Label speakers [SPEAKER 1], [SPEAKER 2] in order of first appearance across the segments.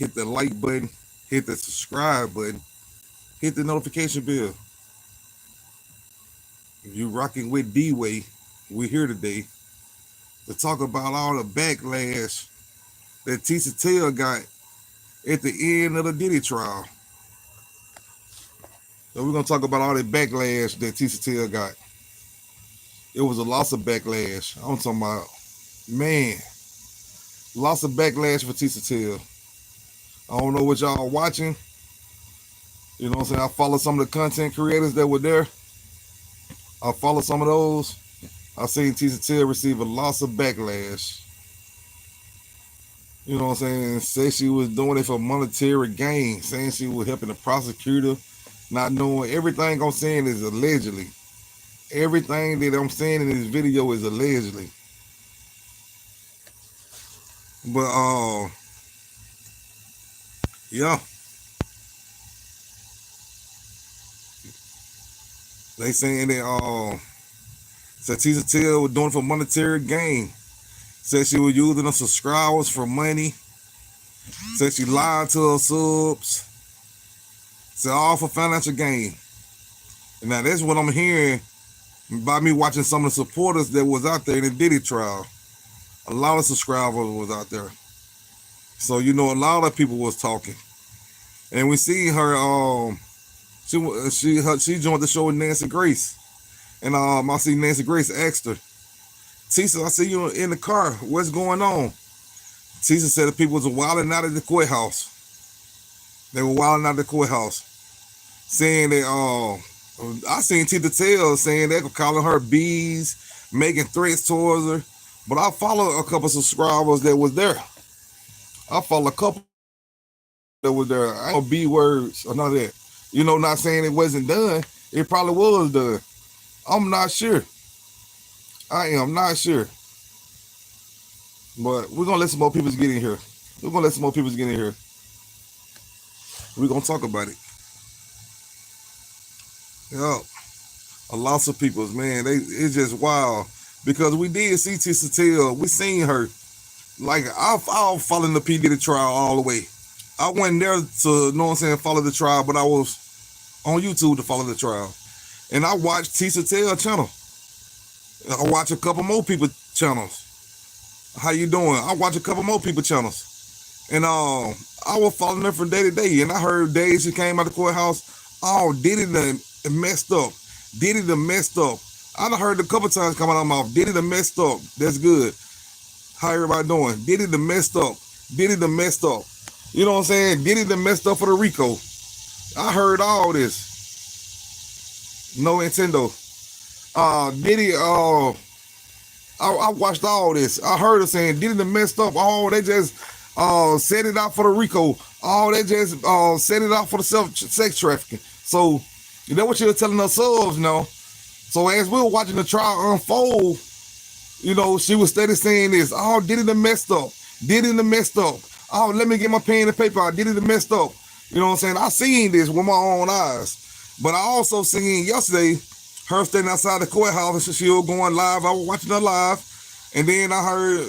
[SPEAKER 1] hit the like button, hit the subscribe button, hit the notification bell. If you rocking with D-Way, we're here today to talk about all the backlash that Tisa Tells got at the end of the Diddy trial. So we're gonna talk about all the backlash that Tisa Tells got. It was a loss of backlash. I'm talking about, man, lots of backlash for Tisa Tells. I don't know what y'all are watching. You know what I'm saying? I follow some of the content creators that were there. I follow some of those. I seen Tisa Tells receive a loss of backlash. You know what I'm saying? Say she was doing it for monetary gain, saying she was helping the prosecutor, not knowing everything I'm saying is allegedly. Everything that I'm saying in this video is allegedly. But yeah. They saying that said Tisa Tells was doing it for monetary gain. Said she was using her subscribers for money. Said she lied to her subs. Said all for financial gain. And now that's what I'm hearing by me watching some of the supporters that was out there in the Diddy trial. A lot of subscribers was out there. So you know a lot of people was talking. And we see her she joined the show with Nancy Grace. And I see Nancy Grace asked her, Tisa, I see you in the car. What's going on? Tisa said the people was wilding out at the courthouse. They were wilding out at the courthouse. Saying that I seen Tisa Tells saying they were calling her bees, making threats towards her. But I follow a couple subscribers that was there. I follow a couple that was there. I ain't no B words or none of that. You know, not saying it wasn't done. It probably was done. I'm not sure. I am not sure. But we're going to let some more people get in here. We're going to let some more people get in here. We're going to talk about it. Yeah. A loss of people, man. It's just wild. Because we did see Tisa Tells. We seen her. Like, I'll follow the P. Diddy trial all the way. I wasn't there to, you know what I'm saying, follow the trial, but I was on YouTube to follow the trial. And I watched Tisa Tells channel. I watch a couple more people channels. How you doing? I watch a couple more people channels. And I was following them from day to day. And I heard days she came out of the courthouse, oh, Diddy done messed up. Diddy done messed up. I done heard a couple times come out of my mouth, Diddy done messed up. That's good. How everybody doing? Diddy done messed up. Diddy done messed up. You know what I'm saying? Diddy done messed up for the RICO. I heard all this. No Nintendo. Diddy, I watched all this. I heard her saying Diddy done messed up. Oh, they just set it out for the RICO. Oh, they just set it out for the sex trafficking. So, you know what she was telling us subs now. So as we were watching the trial unfold, you know, she was steady saying this. Oh, Diddy done messed up. Diddy done messed up. Oh, let me get my pen and paper out. Diddy done messed up. You know what I'm saying? I seen this with my own eyes. But I also seen yesterday her standing outside the courthouse and she was going live. I was watching her live. And then I heard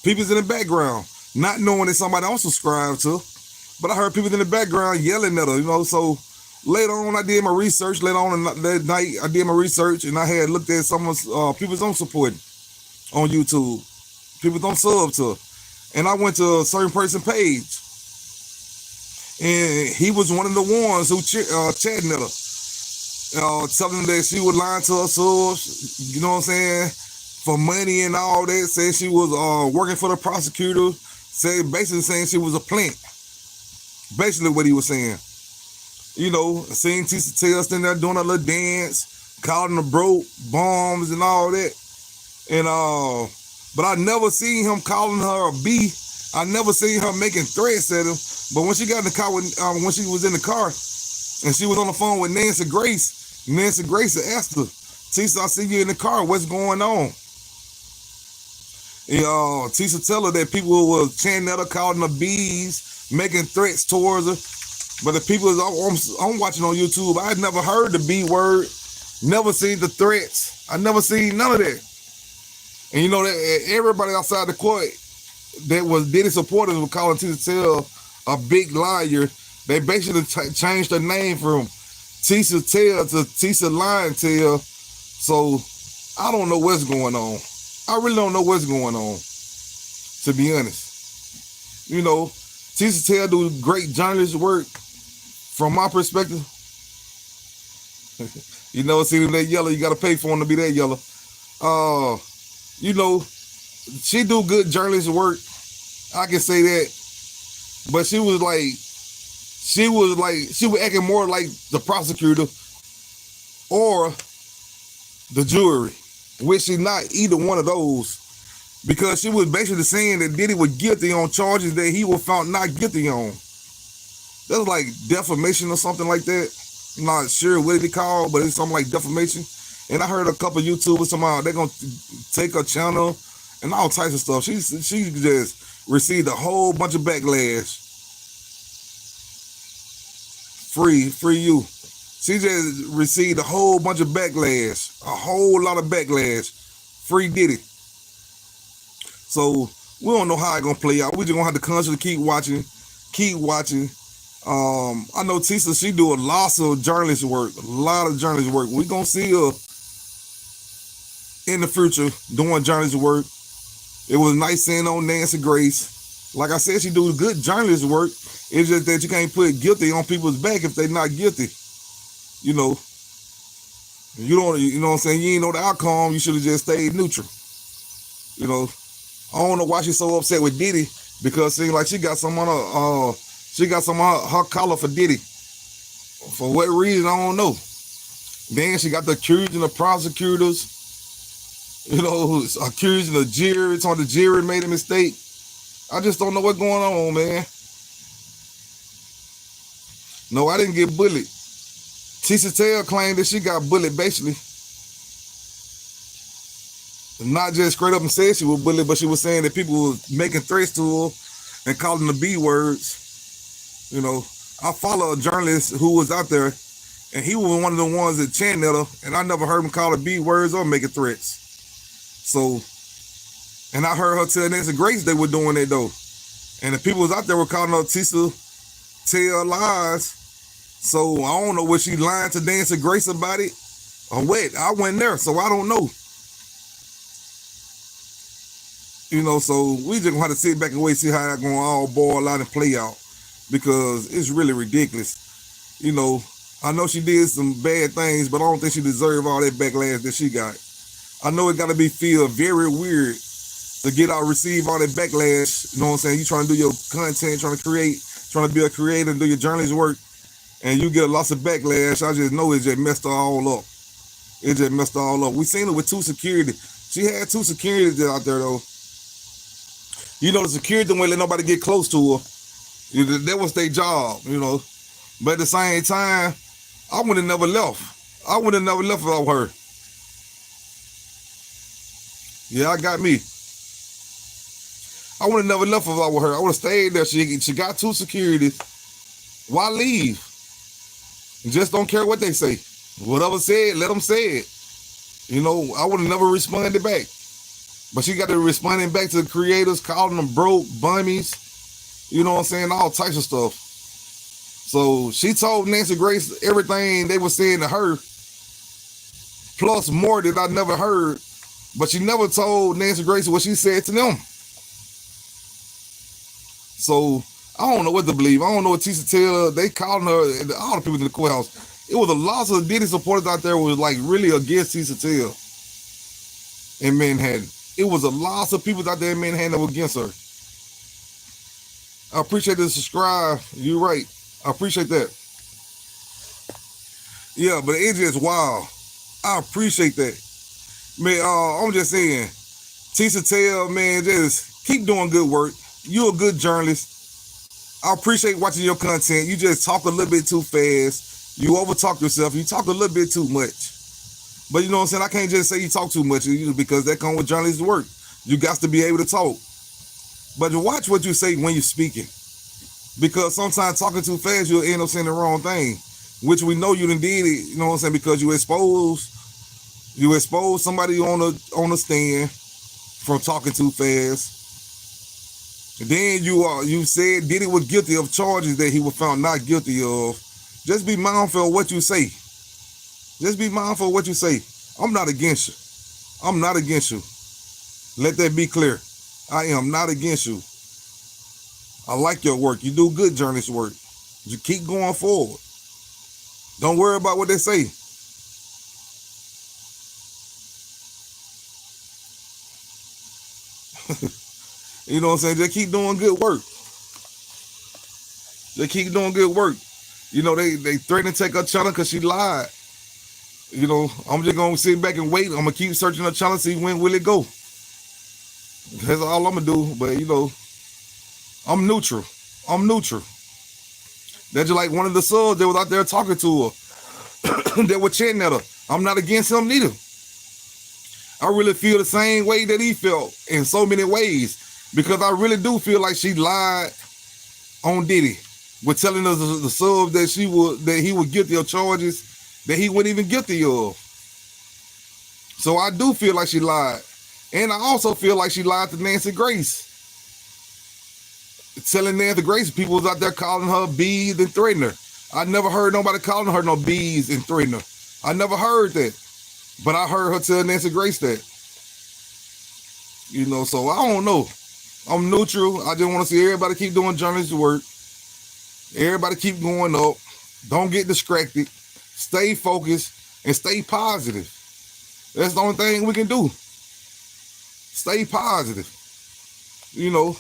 [SPEAKER 1] people in the background, not knowing that somebody else subscribed to. But I heard people in the background yelling at her, you know. So later on, I did my research. Later on that night, I did my research. And I had looked at some of people's own support on YouTube. People don't sub to her. And I went to a certain person page. And he was one of the ones who chatting at her. Telling her that she was lying to her subs, you know what I'm saying, for money and all that. Said she was working for the prosecutor. Basically saying she was a plant. Basically what he was saying. You know, seeing Tisa Tells standing there doing a little dance, calling her broke, bombs and all that. And but I never seen him calling her a B. I never seen her making threats at him. But when she got in the car, when she was in the car, and she was on the phone with Nancy Grace asked her, Tisa, I see you in the car. What's going on? And Tisa tell her that people were chanting at her, calling her bees, making threats towards her. But the people I'm watching on YouTube, I had never heard the B word, never seen the threats. I never seen none of that. And you know that everybody outside the court, that was Diddy supporters were calling Tisa Tell a big liar. They basically changed her name from Tisa Tell to Tisa Lion Tell. So I don't know what's going on. I really don't know what's going on, to be honest. You know, Tisa Tell do great journalist work from my perspective. You know, see them that yellow, you gotta pay for them to be that yellow. You know, she do good journalist work. I can say that. But she was acting more like the prosecutor or the jury, which she not either one of those, because she was basically saying that Diddy was guilty on charges that he was found not guilty on. That's like defamation or something like that. I'm not sure what it called, but it's something like defamation. And I heard a couple of YouTubers somehow they're gonna take her channel and all types of stuff. She just received a whole bunch of backlash. Free you. She just received a whole bunch of backlash, a whole lot of backlash. Free Diddy. So we don't know how it's gonna play out. We just gonna have to constantly keep watching. I know Tisa, she do a lot of journalist work, We gonna see her in the future doing journalist work. It was nice seeing on Nancy Grace. Like I said, she do good journalist work. It's just that you can't put guilty on people's back if they're not guilty. You know what I'm saying? You ain't know the outcome, you should have just stayed neutral. You know, I don't know why she's so upset with Diddy, because it seems like she got some on her collar for Diddy. For what reason, I don't know. Then she got the accusing the prosecutors, accusing the jury, on the jury made a mistake. I just don't know what's going on, man. No, I didn't get bullied. Tisa Tell claimed that she got bullied, basically. Not just straight up and said she was bullied, but she was saying that people were making threats to her and calling the B words. You know, I follow a journalist who was out there, and he was one of the ones that chanted her, and I never heard him call her B words or making threats. So, and I heard her tell Nancy Grace they were doing it though. And the people was out there were calling her Tisa Tell lies. So I don't know what she lying to Nancy Grace about it or what. I went there, so I don't know. So we just gonna have to sit back and wait, see how that's gonna all boil out and play out, because it's really ridiculous. I know she did some bad things, but I don't think she deserved all that backlash that she got. I know it gotta feel very weird to receive all that backlash. You know what I'm saying? You trying to do your content, trying to be a creator and do your journalist work, and you get a lot of backlash. I just know it just messed her all up. We seen it with two security. She had two securities out there though. The security wouldn't let nobody get close to her. That was their job, But at the same time, I would have never left. Without her. Yeah, I got me. I would have never left without her. I would have stayed there. She got two securities. Why leave? Just don't care what they say. Whatever said, let them say it. I would have never responded back. But she got to responding back to the creators, calling them broke, bummies, all types of stuff. So she told Nancy Grace everything they were saying to her, plus more that I never heard. But she never told Nancy Grace what she said to them. So I don't know what to believe. I don't know what Tisa Tell. They calling her, all the people in the courthouse. It was a lot of Diddy supporters out there was like really against Tisa Tell in Manhattan. It was a lot of people out there in Manhattan that were against her. I appreciate the subscribe. You're right. I appreciate that. Yeah, but it's just wild. I appreciate that. Man, I'm just saying, Tisa Tell, man, just keep doing good work. You're a good journalist. I appreciate watching your content. You just talk a little bit too fast. You overtalk yourself. You talk a little bit too much. But you know what I'm saying? I can't just say you talk too much because that comes with journalist work. You got to be able to talk. But watch what you say when you're speaking. Because sometimes talking too fast, you'll end up saying the wrong thing. Which we know you done did it, you know what I'm saying? Because you exposed somebody on the stand from talking too fast. Then you said Diddy was guilty of charges that he was found not guilty of. Just be mindful of what you say. Just be mindful of what you say. I'm not against you. I'm not against you. Let that be clear. I am not against you. I like your work. You do good journalist work. You keep going forward. Don't worry about what they say. You know what I'm saying? Just keep doing good work. Just keep doing good work. You know, they threatened to take her channel because she lied. You know, I'm just going to sit back and wait. I'm going to keep searching her channel, see when will it go. That's all I'm going to do. But, you know, I'm neutral. I'm neutral. That's just like one of the subs that was out there talking to her. That were chanting at her. I'm not against him neither. I really feel the same way that he felt in so many ways. Because I really do feel like she lied on Diddy. With telling us the sub that he was guilty of charges that he wasn't even guilty of. So I do feel like she lied. And I also feel like she lied to Nancy Grace. Telling Nancy Grace people was out there calling her bees and threatening her. I never heard nobody calling her no bees and threatening her. I never heard that. But I heard her tell Nancy Grace that. You know, so I don't know. I'm neutral. I just want to see everybody keep doing journalist work. Everybody keep going up. Don't get distracted. Stay focused and stay positive. That's the only thing we can do. Stay positive. You know,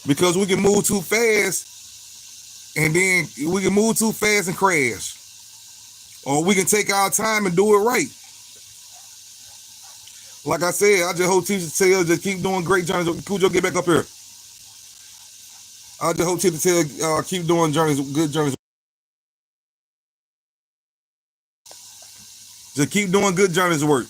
[SPEAKER 1] because we can move too fast and then we can move too fast and crash. Or we can take our time and do it right. Like I said, I just hope Tisa Tells just keep doing great journeys. Cujo, get back up here. I just hope Tisa Tells keep doing journeys, good journeys. Just keep doing good journeys work.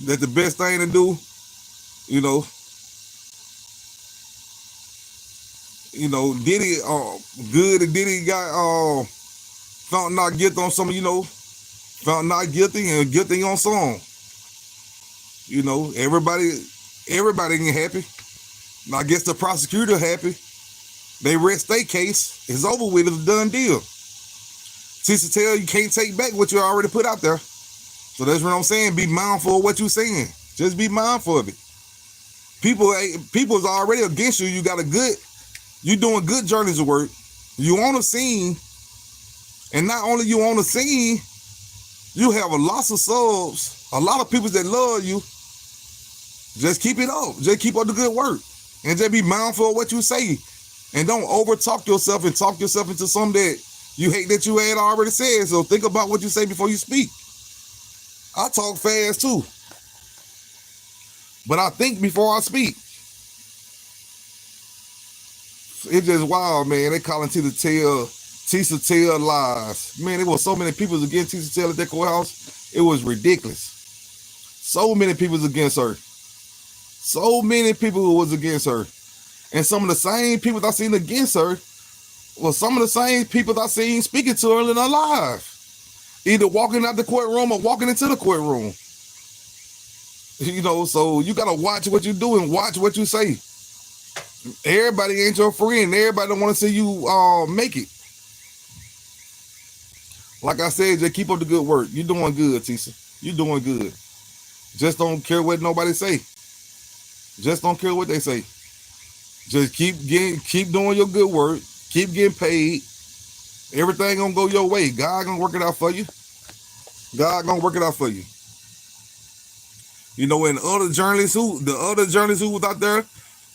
[SPEAKER 1] That's the best thing to do. You know. You know, Diddy, good that Diddy got found not guilty on some, you know, found not guilty and guilty on some. You know, everybody ain't happy. I guess the prosecutor happy. They rest their case. It's over with. It's a done deal. Tisa Tells you can't take back what you already put out there. So that's what I'm saying. Be mindful of what you're saying. Just be mindful of it. People's already against you. You doing good journalism work. You on the scene. And not only you on the scene, you have a lot of subs, a lot of people that love you. Just keep it up. Just keep up the good work. And just be mindful of what you say. And don't over talk yourself and talk yourself into something that you hate that you had already said. So think about what you say before you speak. I talk fast too. But I think before I speak. It's just wild, man. They calling Tisa Tells lies. Man, there was so many people against Tisa Tells at that courthouse. It was ridiculous. So many people against her. So many people who was against her. And some of the same people I seen against her was some of the same people I seen speaking to her in her life. Either walking out the courtroom or walking into the courtroom. You know, so you got to watch what you do and watch what you say. Everybody ain't your friend. Everybody don't want to see you make it. Like I said, just keep up the good work. You're doing good, Tisa. You're doing good. Just don't care what nobody say. Just don't care what they say. Just keep doing your good work. Keep getting paid. Everything gonna go your way. God gonna work it out for you. God gonna work it out for you. You know, and the other journalists who was out there,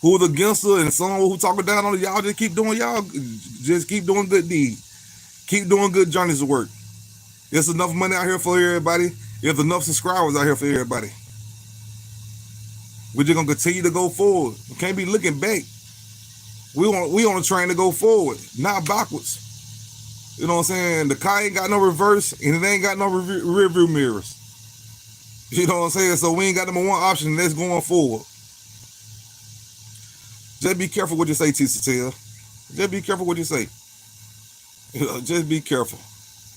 [SPEAKER 1] who was against her, and some who talking down on her, y'all just keep doing good deeds. Keep doing good journalism work. There's enough money out here for everybody. There's enough subscribers out here for everybody. We're just gonna continue to go forward. We can't be looking back. We on a train to go forward, not backwards. You know what I'm saying? The car ain't got no reverse, and it ain't got no rear view mirrors. You know what I'm saying? So we ain't got number one option, and that's going forward. Just be careful what you say, Tisa Tells. Just be careful what you say. Just be careful.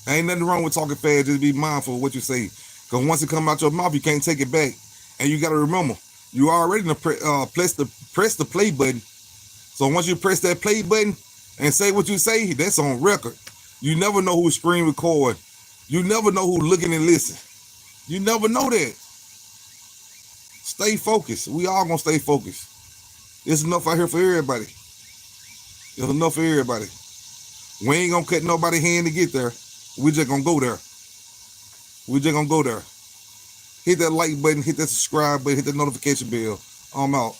[SPEAKER 1] Ain't nothing wrong with talking fast. Just be mindful of what you say. Because once it comes out your mouth, you can't take it back. And you got to remember, you already press the play button. So once you press that play button and say what you say, that's on record. You never know who's screen record. You never know who's looking and listening. You never know that. Stay focused. We all gonna stay focused. There's enough out here for everybody. There's enough for everybody. We ain't gonna cut nobody's hand to get there. We just gonna go there. We just gonna go there. Hit that like button, hit that subscribe button, hit that notification bell. I'm out.